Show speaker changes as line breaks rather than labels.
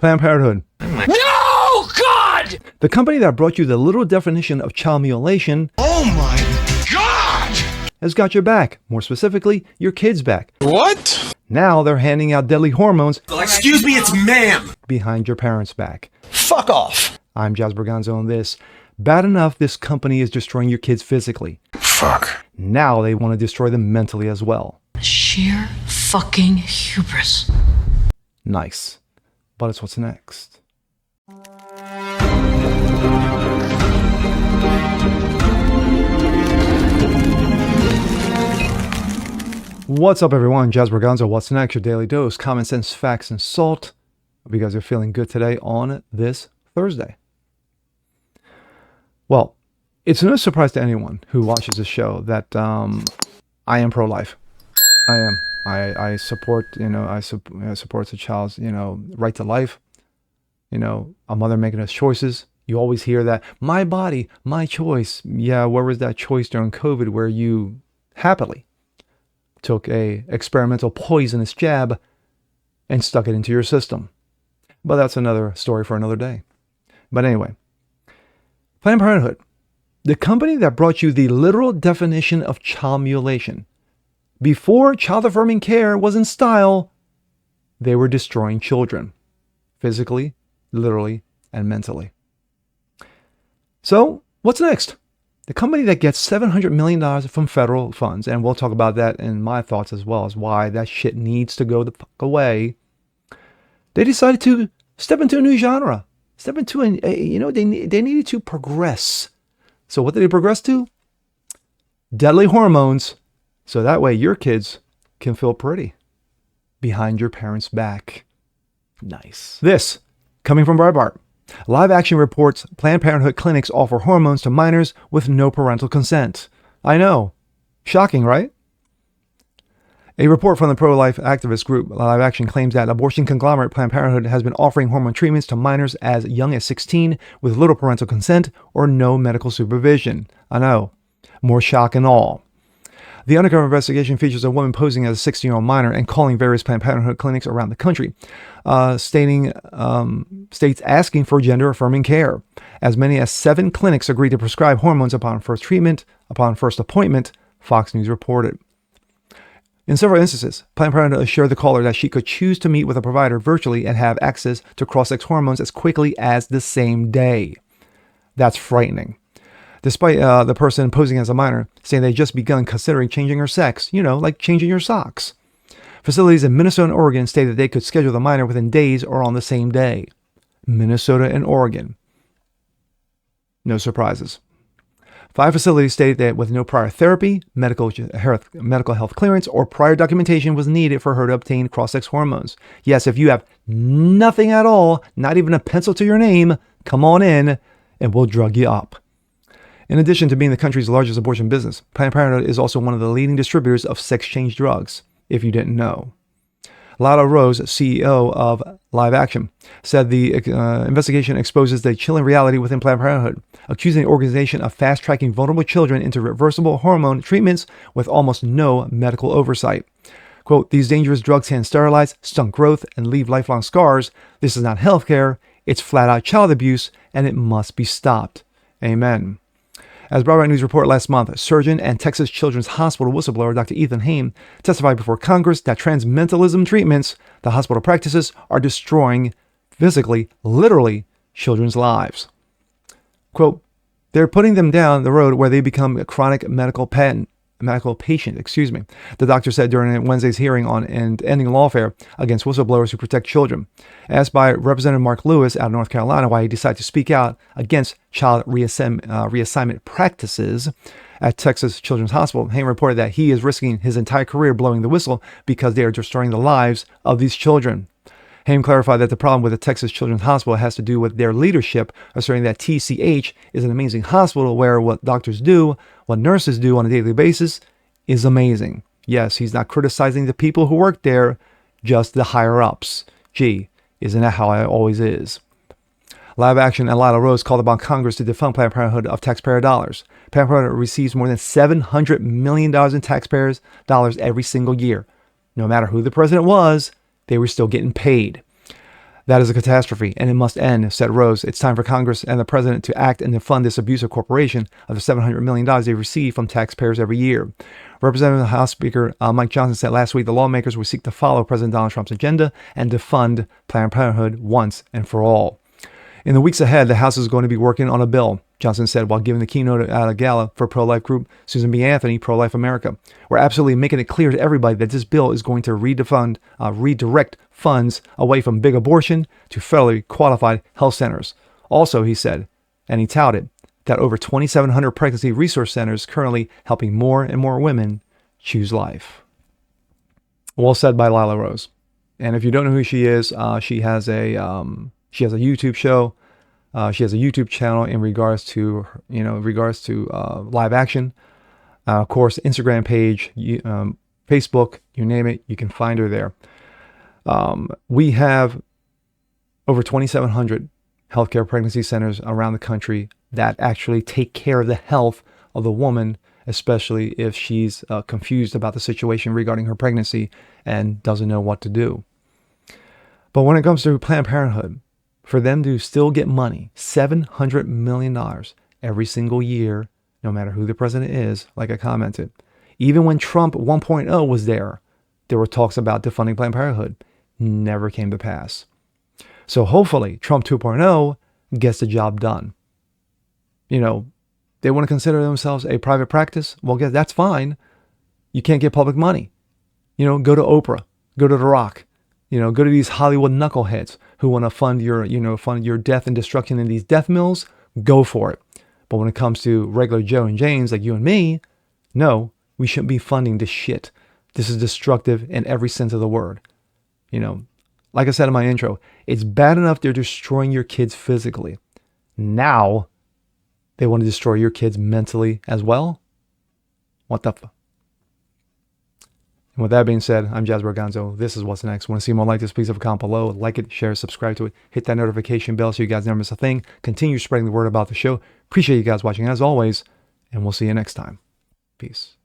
Planned Parenthood.
No, God!
The company that brought you the literal definition of child mutilation.
Oh my God!
Has got your back. More specifically, your kids' back.
What?
Now they're handing out deadly hormones.
Excuse me, it's ma'am.
Behind your parents' back.
Fuck off.
I'm Jazz Berganzo on this. Bad enough this company is destroying your kids physically.
Fuck.
Now they want to destroy them mentally as well.
Sheer fucking hubris.
Nice. But it's what's next. What's up, everyone? Jazz Berganzo. What's next? Your daily dose, common sense, facts, and salt. Hope you guys are feeling good today on this Thursday. Well, it's no surprise to anyone who watches this show that I am pro-life. I am. I support, I support the child's, right to life. A mother making those choices. You always hear that, my body, my choice. Yeah, where was that choice during COVID where you happily took a experimental poisonous jab and stuck it into your system? But that's another story for another day. But anyway, Planned Parenthood, the company that brought you the literal definition of child mutilation. Before child-affirming care was in style, they were destroying children, physically, literally, and mentally. So, what's next? The company that gets $700 million from federal funds, and we'll talk about that in my thoughts as well as why that shit needs to go the fuck away. They decided to step into a new genre. Step into they needed to progress. So what did they progress to? Deadly hormones. So that way your kids can feel pretty behind your parents' back. Nice. This, coming from Breitbart. Live Action reports Planned Parenthood clinics offer hormones to minors with no parental consent. I know. Shocking, right? A report from the pro-life activist group Live Action claims that abortion conglomerate Planned Parenthood has been offering hormone treatments to minors as young as 16 with little parental consent or no medical supervision. I know. More shock and awe. The undercover investigation features a woman posing as a 16-year-old minor and calling various Planned Parenthood clinics around the country, states asking for gender-affirming care. As many as 7 clinics agreed to prescribe hormones upon first appointment, Fox News reported. In several instances, Planned Parenthood assured the caller that she could choose to meet with a provider virtually and have access to cross-sex hormones as quickly as the same day. That's frightening. Despite the person posing as a minor saying they'd just begun considering changing her sex, like changing your socks. Facilities in Minnesota and Oregon stated they could schedule the minor within days or on the same day. Minnesota and Oregon. No surprises. 5 facilities stated that with no prior therapy, medical health clearance, or prior documentation was needed for her to obtain cross-sex hormones. Yes, if you have nothing at all, not even a pencil to your name, come on in and we'll drug you up. In addition to being the country's largest abortion business, Planned Parenthood is also one of the leading distributors of sex-change drugs, if you didn't know. Lala Rose, CEO of Live Action, said the investigation exposes the chilling reality within Planned Parenthood, accusing the organization of fast-tracking vulnerable children into reversible hormone treatments with almost no medical oversight. Quote, these dangerous drugs can sterilize, stunt growth, and leave lifelong scars. This is not healthcare. It's flat-out child abuse, and it must be stopped. Amen. As Breitbart News reported last month, surgeon and Texas Children's Hospital whistleblower Dr. Ethan Haim testified before Congress that transmentalism treatments the hospital practices are destroying, physically, literally, children's lives. Quote, they're putting them down the road where they become a chronic medical patient. The doctor said during Wednesday's hearing on ending lawfare against whistleblowers who protect children. Asked by Representative Mark Lewis out of North Carolina why he decided to speak out against child reassignment practices at Texas Children's Hospital, Haim reported that he is risking his entire career blowing the whistle because they are destroying the lives of these children. Haim clarified that the problem with the Texas Children's Hospital has to do with their leadership, asserting that TCH is an amazing hospital where what doctors do, what nurses do on a daily basis, is amazing. Yes, he's not criticizing the people who work there, just the higher-ups. Gee, isn't that how it always is? Live Action and Lila Rose called upon Congress to defund Planned Parenthood of taxpayer dollars. Planned Parenthood receives more than $700 million in taxpayers' dollars every single year. No matter who the president was, they were still getting paid. That is a catastrophe, and it must end, said Rose. It's time for Congress and the president to act and defund this abusive corporation of the $700 million they receive from taxpayers every year. Representative House Speaker Mike Johnson said last week the lawmakers will seek to follow President Donald Trump's agenda and defund Planned Parenthood once and for all. In the weeks ahead, the House is going to be working on a bill, Johnson said while giving the keynote at a gala for pro-life group Susan B. Anthony, Pro-Life America. We're absolutely making it clear to everybody that this bill is going to redirect funds away from big abortion to federally qualified health centers. Also, he said, and he touted, that over 2,700 pregnancy resource centers currently helping more and more women choose life. Well said by Lila Rose. And if you don't know who she is, she has a YouTube show. She has a YouTube channel in regards to live action. Of course, Instagram page, Facebook, you name it, you can find her there. We have over 2,700 healthcare pregnancy centers around the country that actually take care of the health of the woman, especially if she's confused about the situation regarding her pregnancy and doesn't know what to do. But when it comes to Planned Parenthood, for them to still get money, $700 million every single year, no matter who the president is, like I commented. Even when Trump 1.0 was there were talks about defunding Planned Parenthood. Never came to pass. So hopefully Trump 2.0 gets the job done. They want to consider themselves a private practice. Well, that's fine. You can't get public money. Go to Oprah, go to The Rock, go to these Hollywood knuckleheads who want to fund your death and destruction in these death mills. Go for it. But when it comes to regular Joe and Janes like you and me, no, we shouldn't be funding this shit. This is destructive in every sense of the word. Like I said in my intro, it's bad enough they're destroying your kids physically. Now they want to destroy your kids mentally as well? What the fuck? And with that being said, I'm Jazz Berganzo. This is What's Next. Want to see more like this, please have a comment below. Like it, share, subscribe to it. Hit that notification bell so you guys never miss a thing. Continue spreading the word about the show. Appreciate you guys watching as always, and we'll see you next time. Peace.